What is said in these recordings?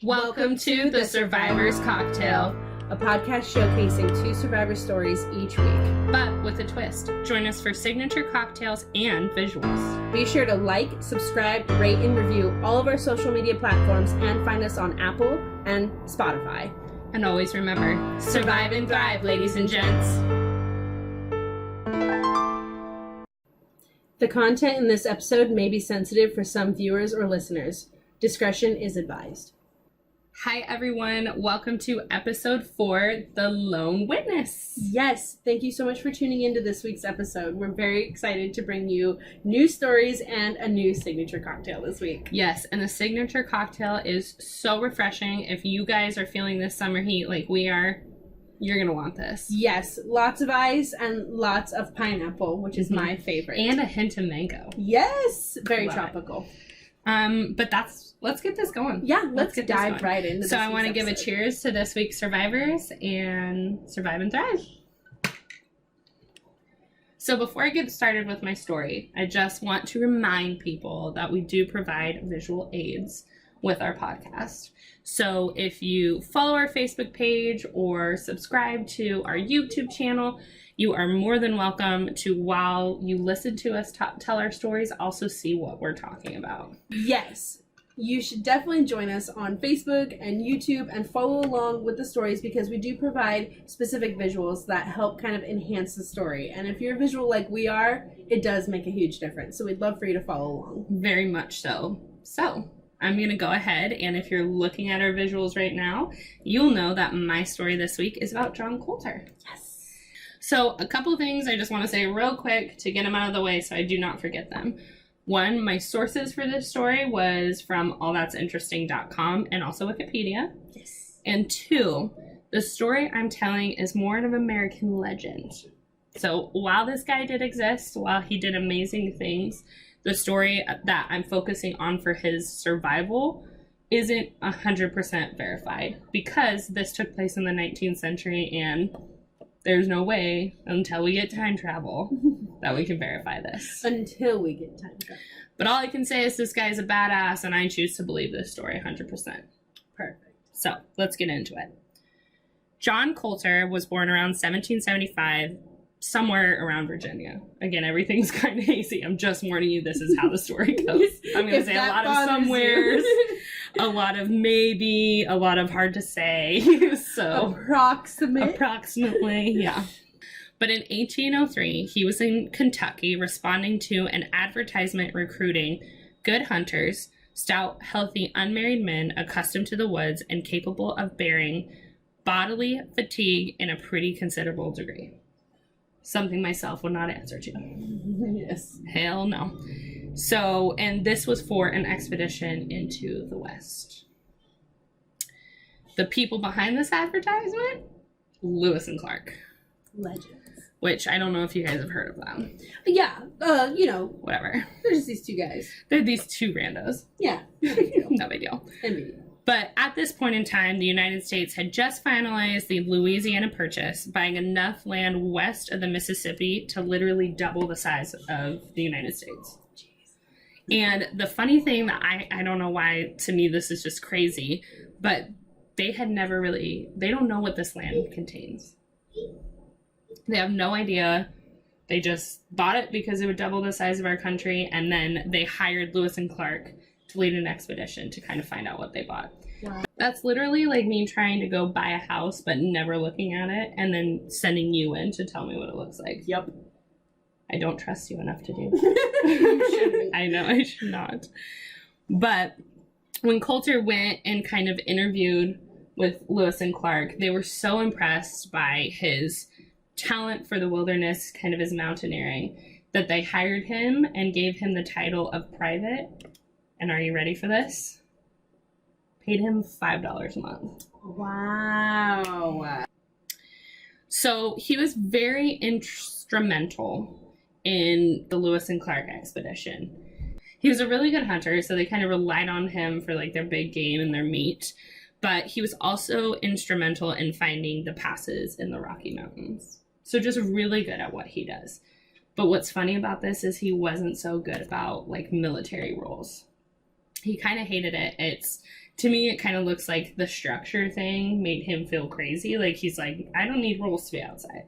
Welcome to The Survivor's Cocktail, a podcast showcasing 2 survivor stories each week, but with a twist. Join us for signature cocktails and visuals. Be sure to like, subscribe, rate, and review all of our social media platforms and find us on Apple and Spotify. And always remember, survive and thrive, ladies and gents. The content in this episode may be sensitive for some viewers or listeners. Discretion is advised. Hi, everyone. Welcome to episode 4, The Lone Witness. Yes, thank you so much for tuning into this week's episode. We're very excited to bring you new stories and a new signature cocktail this week. Yes, and the signature cocktail is so refreshing. If you guys are feeling this summer heat like we are, you're going to want this. Yes, lots of ice and lots of pineapple, which is my favorite. And a hint of mango. Yes, very Love tropical. But let's get this going. Yeah, let's dive right into this. So I want to give a cheers to this week's survivors and survive and thrive. So before I get started with my story, I just want to remind people that we do provide visual aids with our podcast. So if you follow our Facebook page or subscribe to our YouTube channel, you are more than welcome to, while you listen to us tell our stories, also see what we're talking about. Yes, you should definitely join us on Facebook and YouTube and follow along with the stories because we do provide specific visuals that help kind of enhance the story. And if you're visual like we are, it does make a huge difference. So we'd love for you to follow along. Very much so. So I'm going to go ahead, and if you're looking at our visuals right now, you'll know that my story this week is about John Coulter. Yes. So a couple of things I just want to say real quick to get them out of the way so I do not forget them. One, my sources for this story was from allthat'sinteresting.com and also Wikipedia. Yes. And 2, the story I'm telling is more of an American legend. So while this guy did exist, while he did amazing things, the story that I'm focusing on for his survival isn't 100% verified because this took place in the 19th century and there's no way until we get time travel that we can verify this. Until we get time travel. But all I can say is this guy's a badass and I choose to believe this story 100%. Perfect. So let's get into it. John Coulter was born around 1775, somewhere around Virginia. Again, everything's kind of hazy. I'm just warning you, this is how the story goes. I'm going to say a lot of somewheres, a lot of maybe, a lot of hard to say. So approximately, yeah. But in 1803, he was in Kentucky responding to an advertisement recruiting good hunters, stout, healthy, unmarried men accustomed to the woods and capable of bearing bodily fatigue in a pretty considerable degree. Something myself would not answer to. Yes. Hell no. So, and this was for an expedition into the West. The people behind this advertisement? Lewis and Clark. Legends. Which I don't know if you guys have heard of them. Yeah, Whatever. they're just these 2 guys. They're these 2 randos. Yeah, no big deal. No big deal. But at this point in time, the United States had just finalized the Louisiana Purchase, buying enough land west of the Mississippi to literally double the size of the United States. Jeez. And the funny thing that I don't know why, to me this is just crazy, but they don't know what this land contains. They have no idea. They just bought it because it would double the size of our country, and then they hired Lewis and Clark to lead an expedition to kind of find out what they bought. Wow. That's literally like me trying to go buy a house but never looking at it and then sending you in to tell me what it looks like. Yep. I don't trust you enough to do that. You shouldn't. I know I should not. But when Coulter went and kind of interviewed with Lewis and Clark, they were so impressed by his talent for the wilderness, kind of his mountaineering, that they hired him and gave him the title of private. And are you ready for this? Paid him $5 a month. Wow. So he was very instrumental in the Lewis and Clark expedition. He was a really good hunter, so they kind of relied on him for like their big game and their meat. But he was also instrumental in finding the passes in the Rocky Mountains. So just really good at what he does. But what's funny about this is he wasn't so good about like military roles. He kind of hated it. It's To me, it kind of looks like the structure thing made him feel crazy. Like, he's like, I don't need rules to be outside.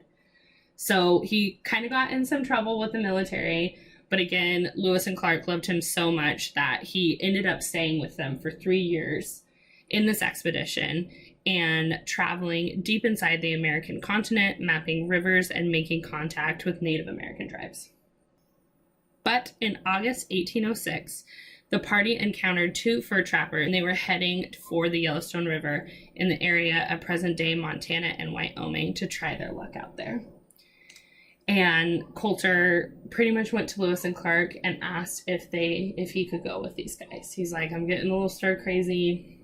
So he kind of got in some trouble with the military. But again, Lewis and Clark loved him so much that he ended up staying with them for 3 years in this expedition and traveling deep inside the American continent, mapping rivers and making contact with Native American tribes. But in August 1806, the party encountered 2 fur trappers, and they were heading for the Yellowstone River in the area of present-day Montana and Wyoming to try their luck out there. And Coulter pretty much went to Lewis and Clark and asked if he could go with these guys. He's like, I'm getting a little stir crazy.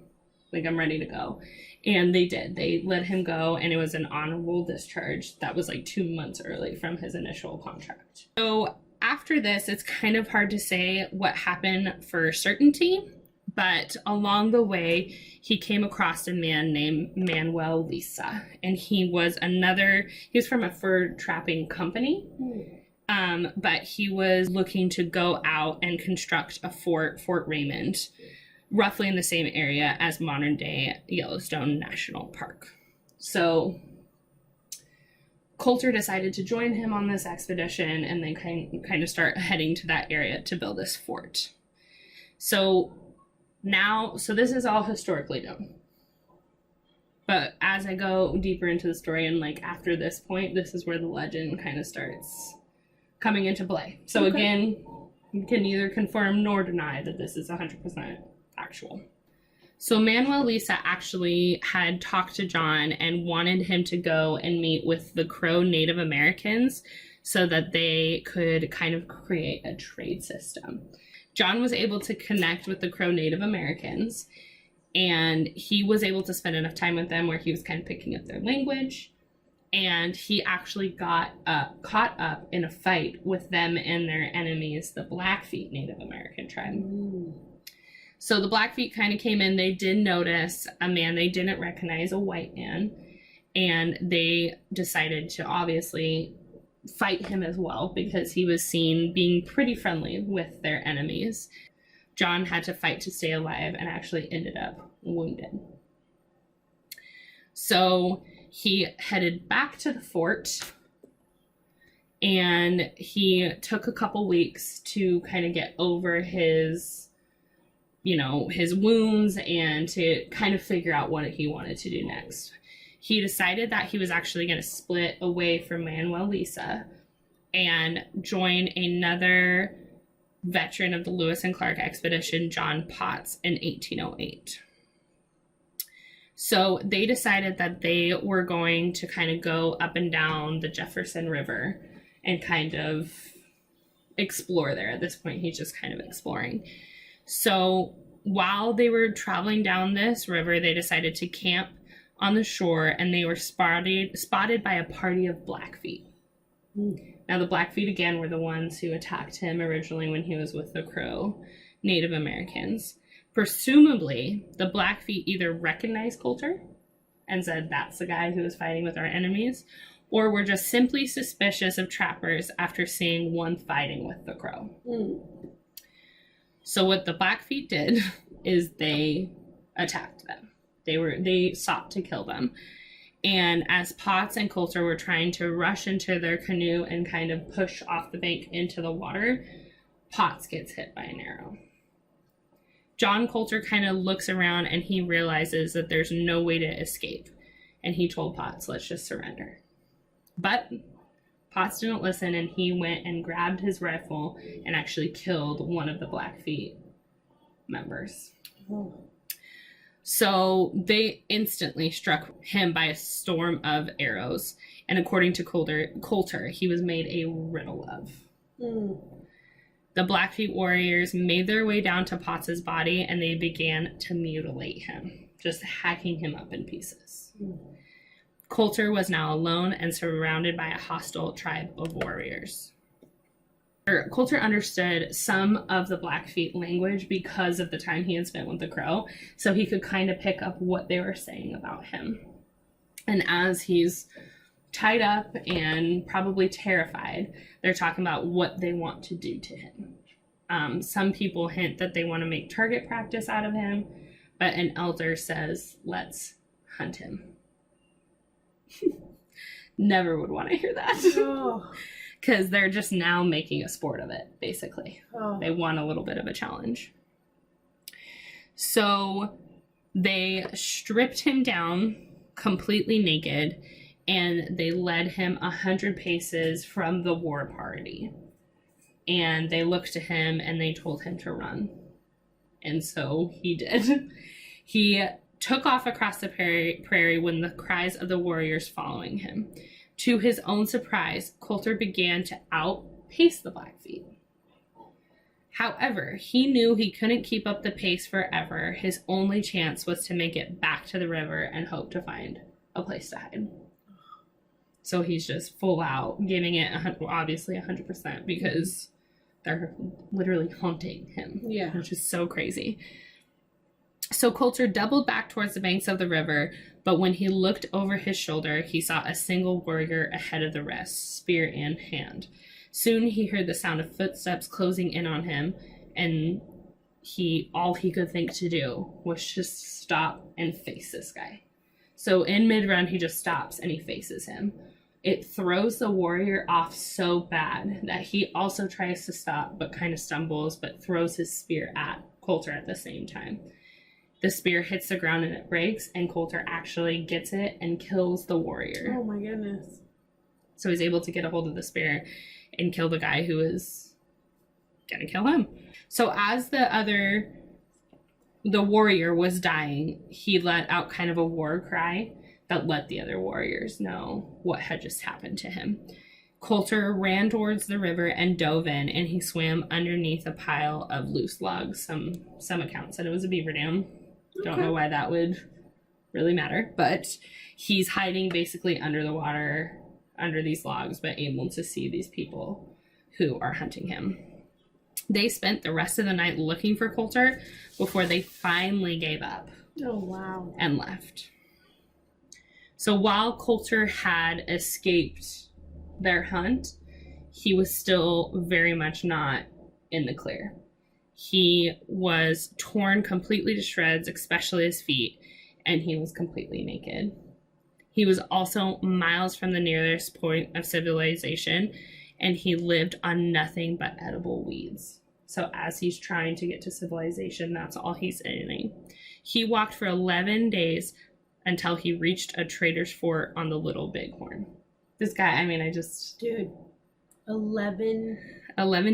Like, I'm ready to go. And they did. They let him go, and it was an honorable discharge. That was like 2 months early from his initial contract. So after this, it's kind of hard to say what happened for certainty, but along the way, he came across a man named Manuel Lisa, and he was from a fur trapping company, but he was looking to go out and construct a Fort Raymond, roughly in the same area as modern-day Yellowstone National Park. So Coulter decided to join him on this expedition, and they kind of start heading to that area to build this fort. So this is all historically known. But as I go deeper into the story, and like after this point, this is where the legend kind of starts coming into play. So again, you can neither confirm nor deny that this is 100% actual. So Manuel Lisa actually had talked to John and wanted him to go and meet with the Crow Native Americans so that they could kind of create a trade system. John was able to connect with the Crow Native Americans, and he was able to spend enough time with them where he was kind of picking up their language, and he actually got caught up in a fight with them and their enemies, the Blackfeet Native American tribe. So the Blackfeet kind of came in. They did notice a man they didn't recognize, a white man, and they decided to obviously fight him as well because he was seen being pretty friendly with their enemies. John had to fight to stay alive and actually ended up wounded. So he headed back to the fort, and he took a couple weeks to kind of get over his wounds and to kind of figure out what he wanted to do next. He decided that he was actually going to split away from Manuel Lisa and join another veteran of the Lewis and Clark expedition, John Potts, in 1808. So they decided that they were going to kind of go up and down the Jefferson River and kind of explore there. At this point, he's just kind of exploring. So while they were traveling down this river, they decided to camp on the shore, and they were spotted by a party of Blackfeet. Now, the Blackfeet, again, were the ones who attacked him originally when he was with the Crow Native Americans. Presumably, the Blackfeet either recognized Coulter and said, that's the guy who was fighting with our enemies, or were just simply suspicious of trappers after seeing one fighting with the Crow. So what the Blackfeet did is they attacked them. They sought to kill them. And as Potts and Coulter were trying to rush into their canoe and kind of push off the bank into the water, Potts gets hit by an arrow. John Coulter kind of looks around and he realizes that there's no way to escape. And he told Potts, let's just surrender. But Potts didn't listen, and he went and grabbed his rifle and actually killed one of the Blackfeet members. So they instantly struck him by a storm of arrows, and according to Coulter, he was made a riddle of. The Blackfeet warriors made their way down to Potts's body, and they began to mutilate him, just hacking him up in pieces. Coulter was now alone and surrounded by a hostile tribe of warriors. Coulter understood some of the Blackfeet language because of the time he had spent with the Crow, so he could kind of pick up what they were saying about him. And as he's tied up and probably terrified, they're talking about what they want to do to him. Some people hint that they want to make target practice out of him, but an elder says, let's hunt him. Never would want to hear that. Oh. Because they're just now making a sport of it, basically. Oh. They want a little bit of a challenge. So they stripped him down completely naked, and they led him 100 paces from the war party. And they looked to him and they told him to run. And so he did. He took off across the prairie when the cries of the warriors following him. To his own surprise, Coulter began to outpace the Blackfeet. However, he knew he couldn't keep up the pace forever. His only chance was to make it back to the river and hope to find a place to hide. So he's just full out, giving it obviously 100% because they're literally haunting him. Yeah. Which is so crazy. So Coulter doubled back towards the banks of the river, but when he looked over his shoulder, he saw a single warrior ahead of the rest, spear in hand. Soon he heard the sound of footsteps closing in on him, and all he could think to do was just stop and face this guy. So in mid-run, he just stops and he faces him. It throws the warrior off so bad that he also tries to stop, but kind of stumbles, but throws his spear at Coulter at the same time. The spear hits the ground and it breaks, and Coulter actually gets it and kills the warrior. Oh my goodness. So he's able to get a hold of the spear and kill the guy who is gonna kill him. So as the warrior was dying, he let out kind of a war cry that let the other warriors know what had just happened to him. Coulter ran towards the river and dove in, and he swam underneath a pile of loose logs. Some accounts said it was a beaver dam. Don't know why that would really matter, but he's hiding basically under the water, under these logs, but able to see these people who are hunting him. They spent the rest of the night looking for Coulter before they finally gave up. Oh, wow. And left. So while Coulter had escaped their hunt, he was still very much not in the clear. He was torn completely to shreds, especially his feet, and he was completely naked. He was also miles from the nearest point of civilization, and he lived on nothing but edible weeds. So as he's trying to get to civilization, that's all he's eating. He walked for 11 days until he reached a trader's fort on the Little Bighorn. This guy, Dude, 11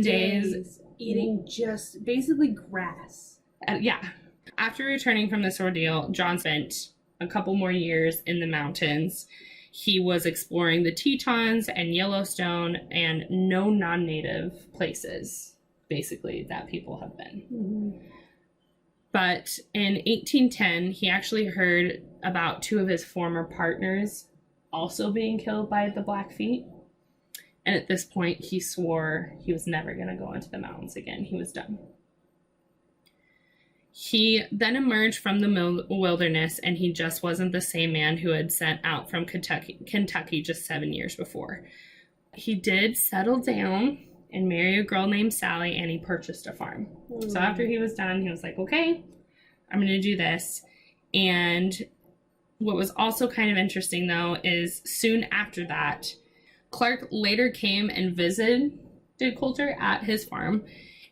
days eating just basically grass. Yeah. After returning from this ordeal, John spent a couple more years in the mountains. He was exploring the Tetons and Yellowstone and no non-native places, basically, that people have been. Mm-hmm. But in 1810, he actually heard about two of his former partners also being killed by the Blackfeet. And at this point, he swore he was never going to go into the mountains again. He was done. He then emerged from the wilderness, and he just wasn't the same man who had set out from Kentucky just 7 years before. He did settle down and marry a girl named Sally, and he purchased a farm. So after he was done, he was like, okay, I'm going to do this. And what was also kind of interesting, though, is soon after that, Clark later came and visited Coulter at his farm,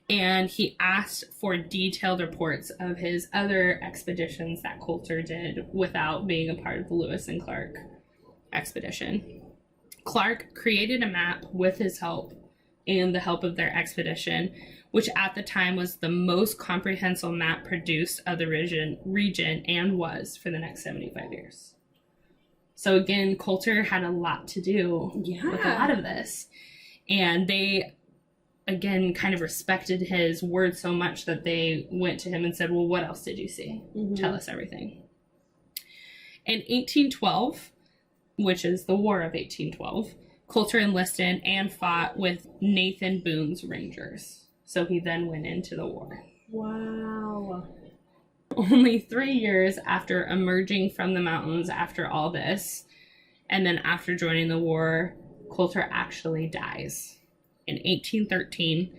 and he asked for detailed reports of his other expeditions that Coulter did without being a part of the Lewis and Clark expedition. Clark created a map with his help and the help of their expedition, which at the time was the most comprehensive map produced of the region and was for the next 75 years. So again, Coulter had a lot to do with a lot of this. And they, again, kind of respected his word so much that they went to him and said, well, what else did you see? Mm-hmm. Tell us everything. In 1812, which is the War of 1812, Coulter enlisted and fought with Nathan Boone's Rangers. So he then went into the war. Wow. Only 3 years after emerging from the mountains after all this, and then after joining the war, Coulter actually dies in 1813,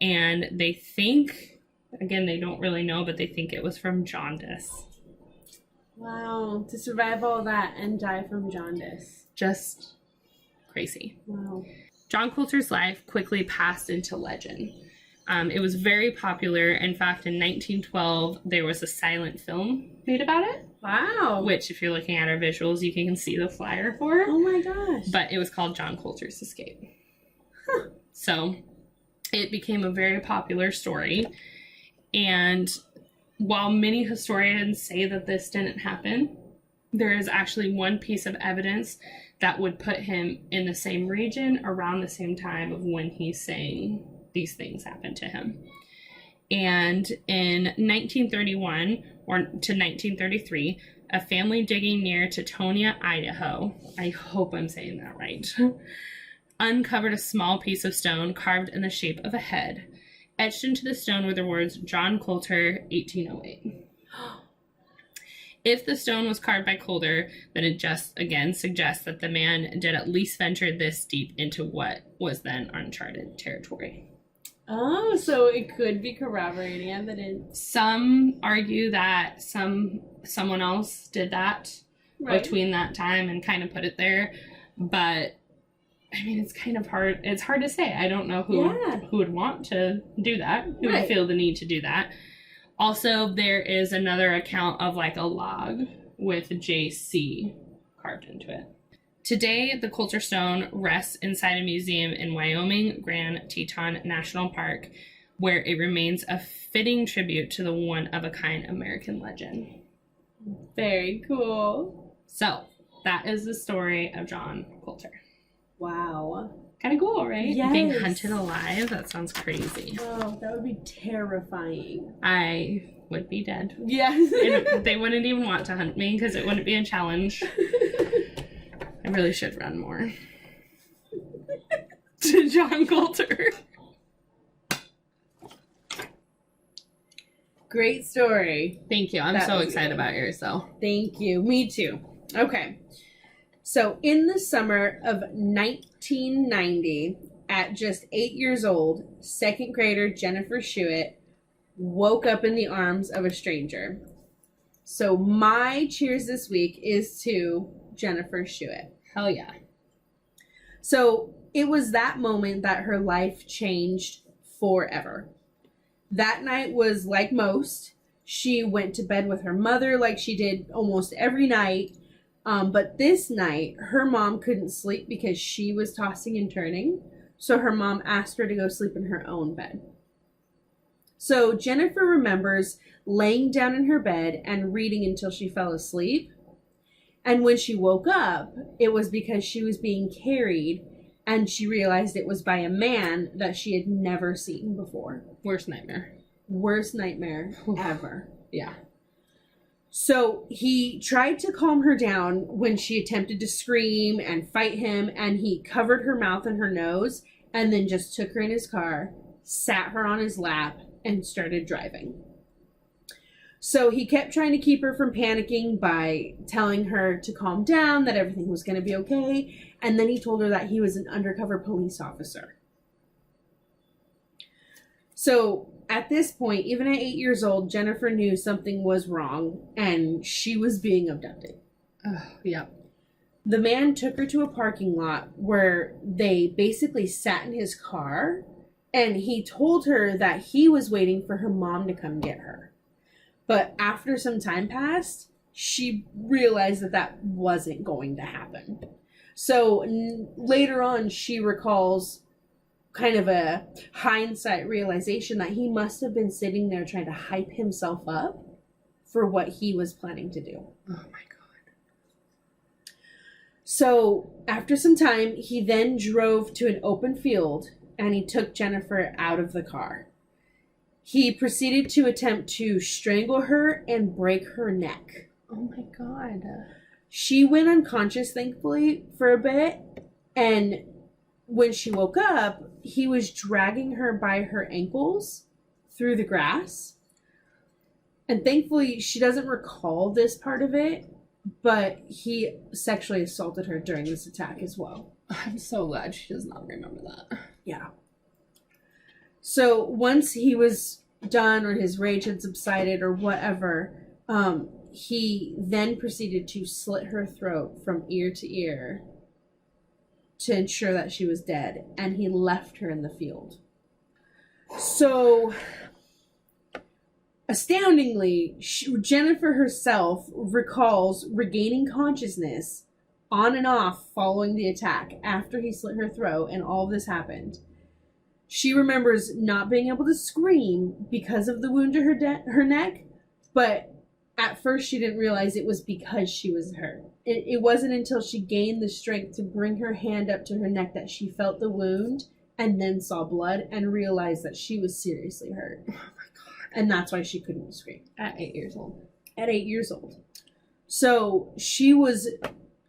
and they think Again, they don't really know, but they think it was from jaundice. Wow. To survive all that and die from jaundice. Just crazy. Wow. John Coulter's life quickly passed into legend. It was very popular. In fact, in 1912, there was a silent film made about it. Wow. Which, if you're looking at our visuals, you can see the flyer for. Oh my gosh. But it was called John Coulter's Escape. Huh. So it became a very popular story. And while many historians say that this didn't happen, there is actually one piece of evidence that would put him in the same region around the same time of when he's saying these things happened to him. And in 1931 or to 1933, a family digging near Teutonia, Idaho, I hope I'm saying that right, uncovered a small piece of stone carved in the shape of a head. Etched into the stone were the words, John Coulter, 1808. If the stone was carved by Coulter, then it just, again, suggests that the man did at least venture this deep into what was then uncharted territory. Oh, so it could be corroborating evidence. Some argue that someone else did that between that time and kind of put it there. But, I mean, it's kind of hard. It's hard to say. I don't know who would want to do that, who would feel the need to do that. Also, there is another account of like a log with JC carved into it. Today, the Coulter Stone rests inside a museum in Wyoming Grand Teton National Park, where it remains a fitting tribute to the one-of-a-kind American legend. Very cool. So, that is the story of John Coulter. Wow. Kind of cool, right? Yes. Being hunted alive, that sounds crazy. Oh, that would be terrifying. I would be dead. Yes. They wouldn't even want to hunt me because it wouldn't be a challenge. I really should run more. To John Coulter. Great story. Thank you. I'm so excited about yours, though. Thank you. Me too. Okay. So, in the summer of 1990, at just 8 years old, second grader Jennifer Schuett woke up in the arms of a stranger. So, my cheers this week is to Jennifer Schuett. Hell yeah. So, it was that moment that her life changed forever. That night was like most. She went to bed with her mother like she did almost every night. But this night, her mom couldn't sleep because she was tossing and turning. So her mom asked her to go sleep in her own bed. So Jennifer remembers laying down in her bed and reading until she fell asleep. And when she woke up, it was because she was being carried and she realized it was by a man that she had never seen before. Worst nightmare. Worst nightmare ever. Yeah. So he tried to calm her down when she attempted to scream and fight him, and he covered her mouth and her nose and then just took her in his car, sat her on his lap, and started driving. So he kept trying to keep her from panicking by telling her to calm down, that everything was going to be okay, and then he told her that he was an undercover police officer. So at this point, even at 8 years old, Jennifer knew something was wrong and she was being abducted. Yeah. The man took her to a parking lot where they basically sat in his car and he told her that he was waiting for her mom to come get her. But after some time passed, she realized that that wasn't going to happen. So later on, she recalls kind of a hindsight realization that he must have been sitting there trying to hype himself up for what he was planning to do. Oh my God. So after some time, he then drove to an open field and he took Jennifer out of the car. He proceeded to attempt to strangle her and break her neck. Oh my God. She went unconscious, thankfully, for a bit, and when she woke up, he was dragging her by her ankles through the grass. And thankfully, she doesn't recall this part of it, but he sexually assaulted her during this attack as well. I'm so glad she does not remember that. Yeah. So once he was done or his rage had subsided or whatever, he then proceeded to slit her throat from ear to ear to ensure that she was dead, and he left her in the field. So, astoundingly, Jennifer herself recalls regaining consciousness on and off following the attack after he slit her throat and all of this happened. She remembers not being able to scream because of the wound to her neck, but at first she didn't realize it was because she was hurt. It wasn't until she gained the strength to bring her hand up to her neck that she felt the wound and then saw blood and realized that she was seriously hurt. Oh my God. And that's why she couldn't scream. At 8 years old. At 8 years old. So she was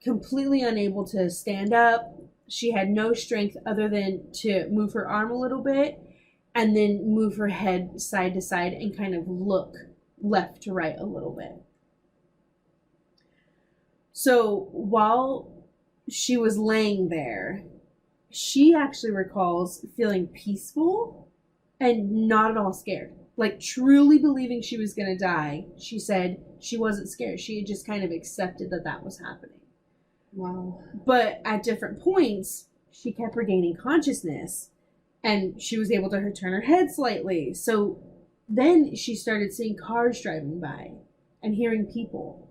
completely unable to stand up. She had no strength other than to move her arm a little bit and then move her head side to side and kind of look left to right a little bit. So while she was laying there, she actually recalls feeling peaceful and not at all scared. Like truly believing she was going to die. She said she wasn't scared. She had just kind of accepted that that was happening. Wow. But at different points, she kept regaining consciousness and she was able to turn her head slightly. So then she started seeing cars driving by and hearing people.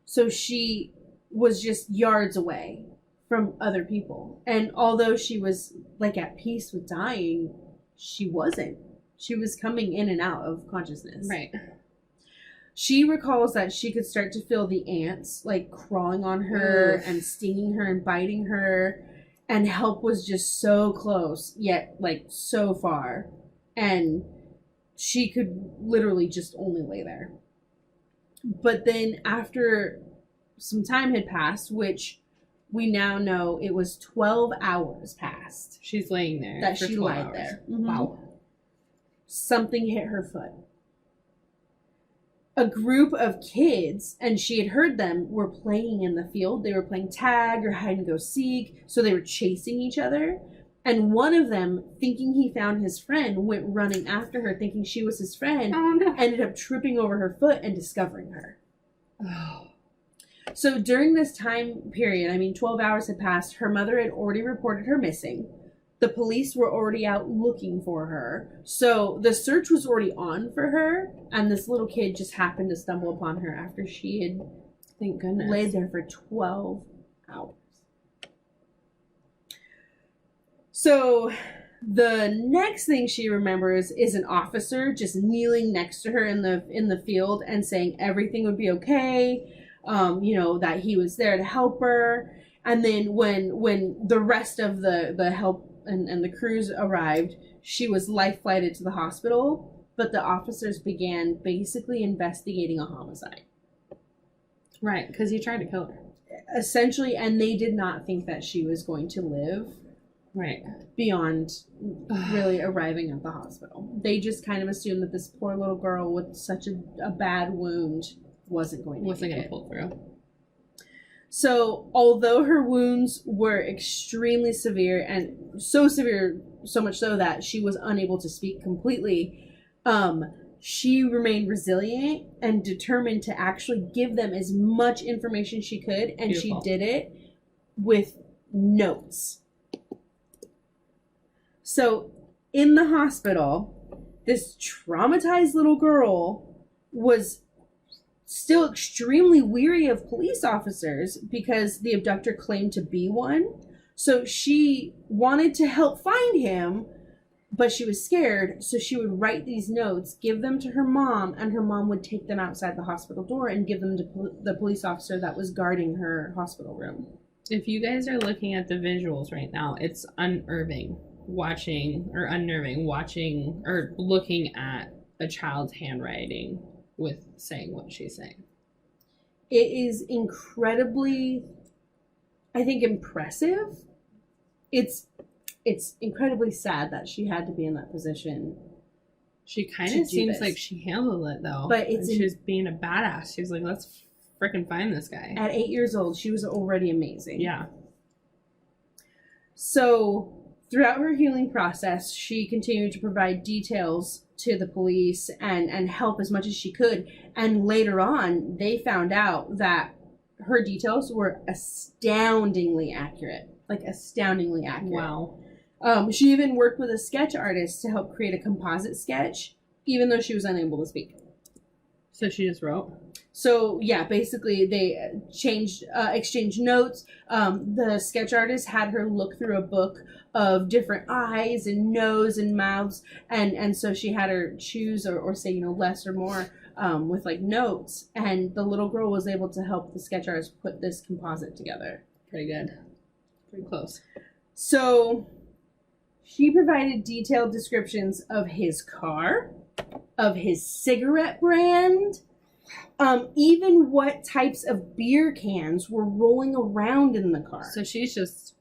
So she was just yards away from other people. And although she was like at peace with dying, she wasn't. She was coming in and out of consciousness. Right. She recalls that she could start to feel the ants like crawling on her and stinging her and biting her, and help was just so close yet like so far, and she could literally just only lay there. But then after some time had passed, which we now know it was 12 hours passed, she's laying there that for she 12 lied hours. there. Mm-hmm. Wow. Something hit her foot. A group of kids, and she had heard them, were playing in the field. They were playing tag or hide and go seek, so they were chasing each other. And one of them, thinking he found his friend, went running after her, thinking she was his friend, Oh, no. ended up tripping over her foot and discovering her. Oh. So during this time period, 12 hours had passed, her mother had already reported her missing. The police were already out looking for her. So the search was already on for her, and this little kid just happened to stumble upon her after she had, Thank goodness, laid there for 12 hours. So the next thing she remembers is an officer just kneeling next to her in the field and saying everything would be okay, that he was there to help her. And then when the rest of the help and the crews arrived, she was life flighted to the hospital, but the officers began basically investigating a homicide. Right, because he tried to kill her. Essentially, and they did not think that she was going to live. Right. Beyond really arriving at the hospital. They just kind of assumed that this poor little girl with such a bad wound wasn't going to pull through. So, although her wounds were extremely severe, and so severe, so much so that she was unable to speak completely, she remained resilient and determined to actually give them as much information she could, and Beautiful. she did it with notes. So, in the hospital, this traumatized little girl was still extremely weary of police officers because the abductor claimed to be one. So she wanted to help find him, but she was scared. So she would write these notes, give them to her mom, and her mom would take them outside the hospital door and give them to the police officer that was guarding her hospital room. If you guys are looking at the visuals right now, it's unnerving watching or looking at a child's handwriting with saying what she's saying. It is incredibly, I think, impressive. It's incredibly sad that she had to be in that position. She kind of seems like she handled it though. But she was being a badass. She was like, let's freaking find this guy. At 8 years old, she was already amazing. Yeah. So throughout her healing process, she continued to provide details to the police and help as much as she could. And later on, they found out that her details were astoundingly accurate. Like, astoundingly accurate. Wow. She even worked with a sketch artist to help create a composite sketch, even though she was unable to speak. So she just wrote? So, yeah, basically they exchanged notes. The sketch artist had her look through a book of different eyes and nose and mouths. And so she had her choose or say, less or more with, like, notes. And the little girl was able to help the sketch artist put this composite together. Pretty good. Pretty close. So she provided detailed descriptions of his car, of his cigarette brand, even what types of beer cans were rolling around in the car. So she's just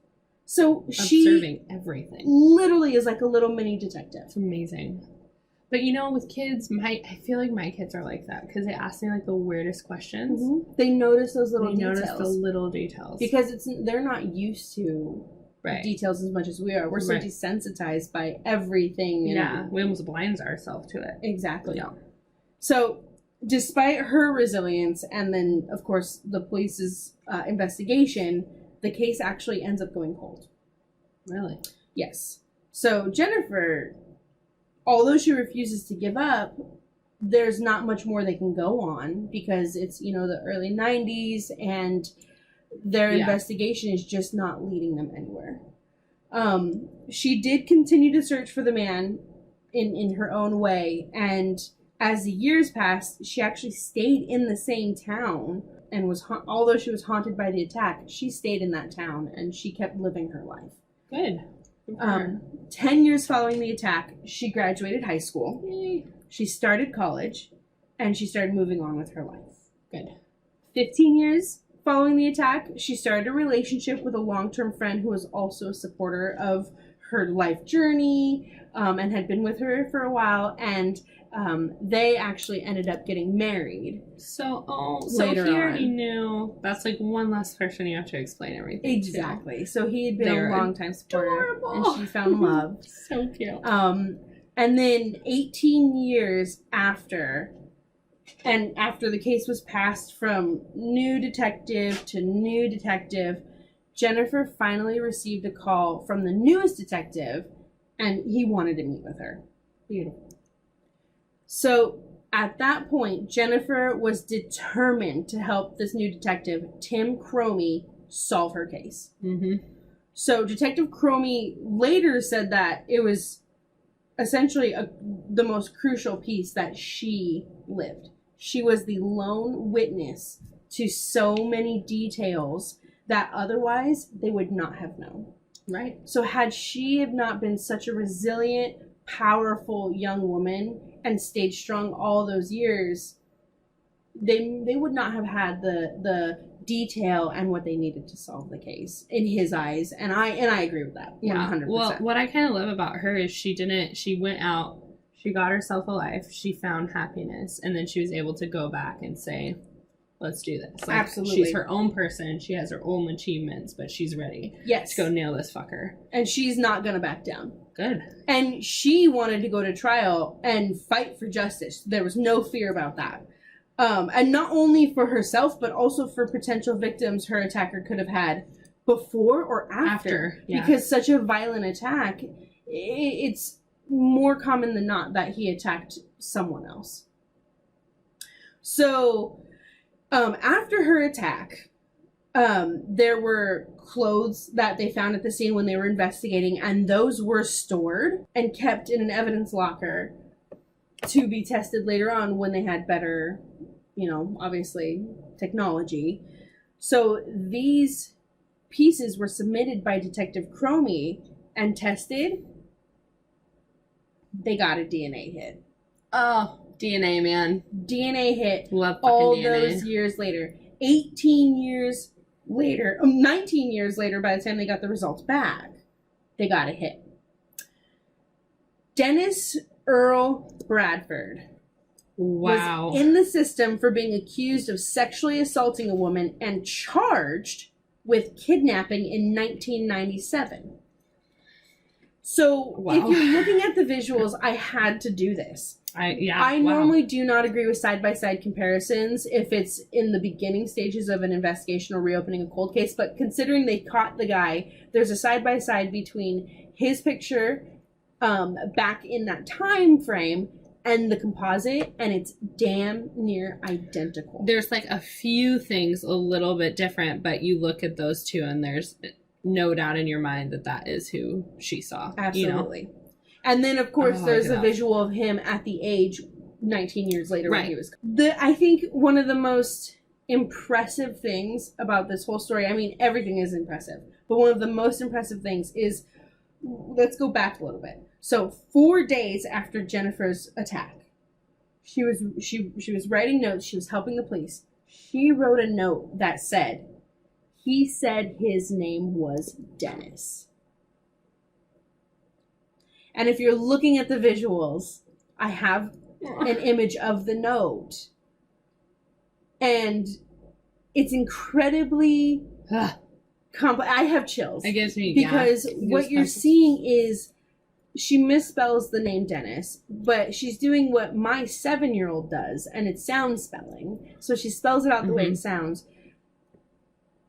she observing everything. Literally is like a little mini detective. It's amazing. But with kids, I feel like my kids are like that because they ask me like the weirdest questions. Mm-hmm. They notice those little details. Notice the little details because they're not used to details as much as we are. We're so desensitized by everything. Yeah, we almost blind ourselves to it. Exactly. Yeah. So, despite her resilience and then, of course, the police's investigation, the case actually ends up going cold. Really? Yes. So, Jennifer, although she refuses to give up, there's not much more they can go on because it's, the early 90s and their investigation is just not leading them anywhere. She did continue to search for the man in her own way, and as the years passed, she actually stayed in the same town and although she was haunted by the attack, she stayed in that town and she kept living her life. Good. 10 years following the attack, she graduated high school. Yay. She started college, and she started moving on with her life. Good. 15 years following the attack, she started a relationship with a long-term friend who was also a supporter of her life journey and had been with her for a while, and they actually ended up getting married. So he later already on. Knew. That's like one less person you have to explain everything Exactly. to. So he had been a long-time supporter, adorable. and she found love. So cute. And then 18 years after the case was passed from new detective to new detective, Jennifer finally received a call from the newest detective, and he wanted to meet with her. Beautiful. So at that point, Jennifer was determined to help this new detective, Tim Cromie, solve her case. Mm-hmm. So Detective Cromie later said that it was essentially the most crucial piece that she lived. She was the lone witness to so many details that otherwise they would not have known. Right. So had she have not been such a resilient, powerful young woman and stayed strong all those years, they would not have had the detail and what they needed to solve the case in his eyes. And I agree with that. 100%. Well, what I kind of love about her is she went out, she got herself a life, she found happiness, and then she was able to go back and say, let's do this. Like, absolutely. She's her own person. She has her own achievements, but she's ready. Yes. To go nail this fucker. And she's not going to back down. Good. And she wanted to go to trial and fight for justice. There was no fear about that. And not only for herself, but also for potential victims her attacker could have had before or after. Yeah. Because such a violent attack, it's more common than not that he attacked someone else. So, after her attack, there were clothes that they found at the scene when they were investigating, and those were stored and kept in an evidence locker to be tested later on when they had better, obviously, technology. So these pieces were submitted by Detective Cromie and tested. They got a DNA hit. Oh, DNA, man. DNA hit. Love fucking all DNA. Those years later. 18 years later, 19 years later, by the time they got the results back, they got a hit. Dennis Earl Bradford was in the system for being accused of sexually assaulting a woman and charged with kidnapping in 1997. So Wow. if you're looking at the visuals, I had to do this. I wow. normally do not agree with side-by-side comparisons if it's in the beginning stages of an investigation or reopening a cold case, but considering they caught the guy, there's a side-by-side between his picture back in that time frame and the composite, and it's damn near identical. There's like a few things a little bit different, but you look at those two and there's no doubt in your mind that that is who she saw. Absolutely. You know? And then, of course, there's a up. visual of him at the age 19 years later when Right. he was... I think one of the most impressive things about this whole story, I mean, everything is impressive, but one of the most impressive things is, let's go back a little bit. So 4 days after Jennifer's attack, she was writing notes, she was helping the police. She wrote a note that said, he said his name was Dennis. And if you're looking at the visuals, I have an image of the note. And it's incredibly complex. I have chills. It gives me because what you're seeing is she misspells the name Dennis, but she's doing what my 7-year-old does, and it's sound spelling. So she spells it out the way it sounds.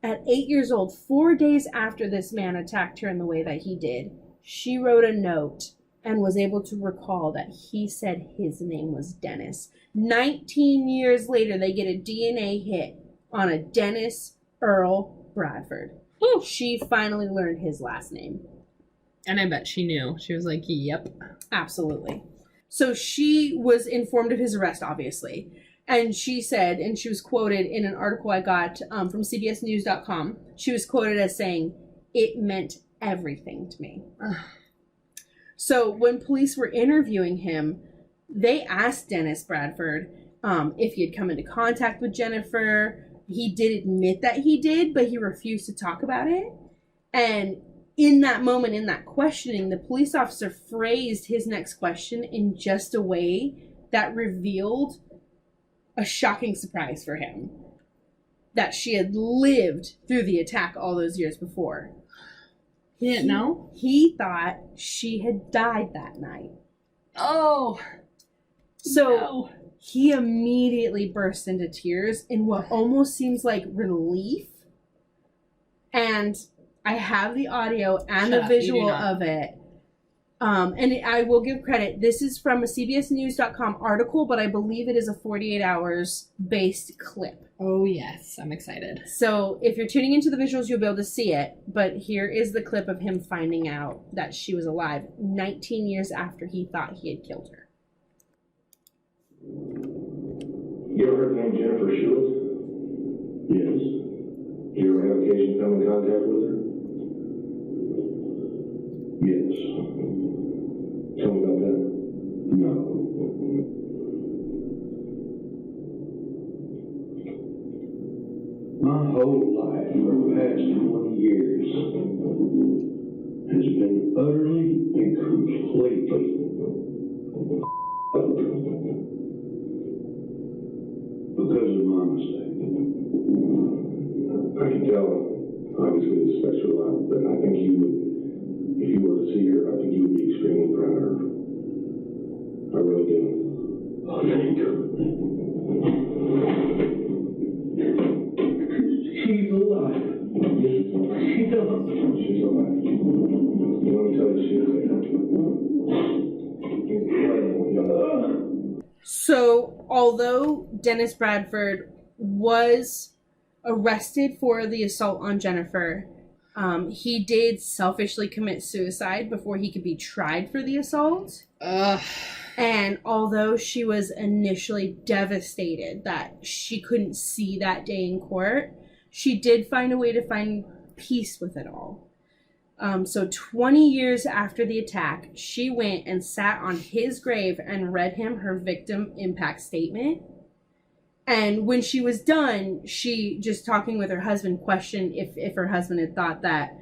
At 8 years old, 4 days after this man attacked her in the way that he did, she wrote a note and was able to recall that he said his name was Dennis. 19 years later, they get a DNA hit on a Dennis Earl Bradford. Whew. She finally learned his last name. And I bet she knew. She was like, yep. Absolutely. So she was informed of his arrest, obviously. And she said, and she was quoted in an article I got from CBSNews.com, she was quoted as saying, "It meant everything to me." So when police were interviewing him, they asked Dennis Bradford if he had come into contact with Jennifer. He did admit that he did, but he refused to talk about it. And in that moment, in that questioning, the police officer phrased his next question in just a way that revealed a shocking surprise for him. That she had lived through the attack all those years before. He didn't know? He thought she had died that night. Oh. So no. He immediately burst into tears in what almost seems like relief. And I have the audio and the visual of it. And I will give credit. This is from a CBSNews.com article, but I believe it is a 48 hours based clip. Oh, yes. I'm excited. So if you're tuning into the visuals, you'll be able to see it. But here is the clip of him finding out that she was alive 19 years after he thought he had killed her. You ever heard the name Jennifer Schuett? Yes. Did you ever have occasion to come in contact with her? Yes. Tell me about that. No. My whole life for the past 20 years has been utterly and completely because of my mistake. I can tell, obviously, this affects her a lot, but I think you would, if you were to see her, I think you would be extremely proud of her. I really do. Oh, thank you. She's alive. She's alive. She's alive. You want me to tell you she's incredible. So, although Dennis Bradford was arrested for the assault on Jennifer, he did selfishly commit suicide before he could be tried for the assault. Ugh. And although she was initially devastated that she couldn't see that day in court, she did find a way to find peace with it all. So 20 years after the attack, she went and sat on his grave and read him her victim impact statement. And when she was done, she, just talking with her husband, questioned if her husband had thought that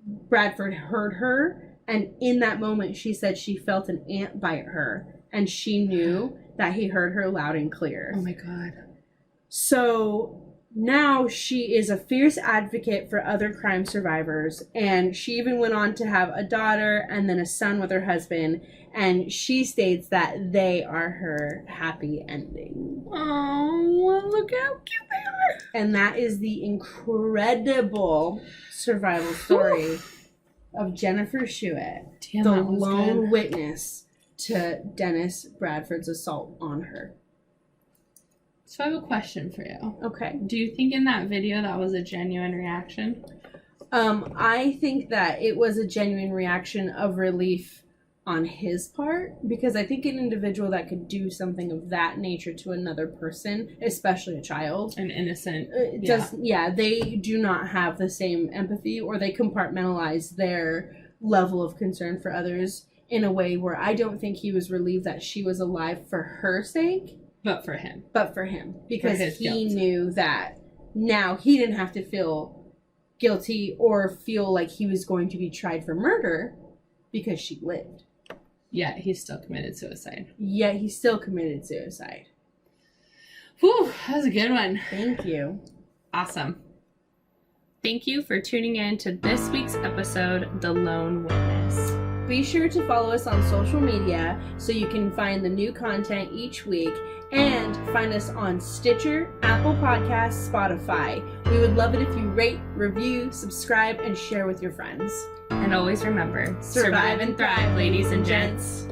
Bradford heard her. And in that moment, she said she felt an ant bite her. And she knew that he heard her loud and clear. Oh, my God. So Now she is a fierce advocate for other crime survivors, and she even went on to have a daughter and then a son with her husband, and she states that they are her happy ending. Oh, look how cute they are. And that is the incredible survival story of Jennifer Schuett, Damn, the that was lone good. witness to Dennis Bradford's assault on her. So I have a question for you. Okay. Do you think in that video that was a genuine reaction? I think that it was a genuine reaction of relief on his part, because I think an individual that could do something of that nature to another person, especially a child, An innocent. they do not have the same empathy, or they compartmentalize their level of concern for others in a way where I don't think he was relieved that she was alive for her sake, But for him. but for him, because For his he guilt. knew that now he didn't have to feel guilty or feel like he was going to be tried for murder because she lived. Yet he still committed suicide. Yet he still committed suicide. Whew, that was a good one. Thank you. Awesome. Thank you for tuning in to this week's episode, The Lone Witness. Be sure to follow us on social media so you can find the new content each week, and find us on Stitcher, Apple Podcasts, Spotify. We would love it if you rate, review, subscribe, and share with your friends. And always remember, survive and thrive, ladies and gents.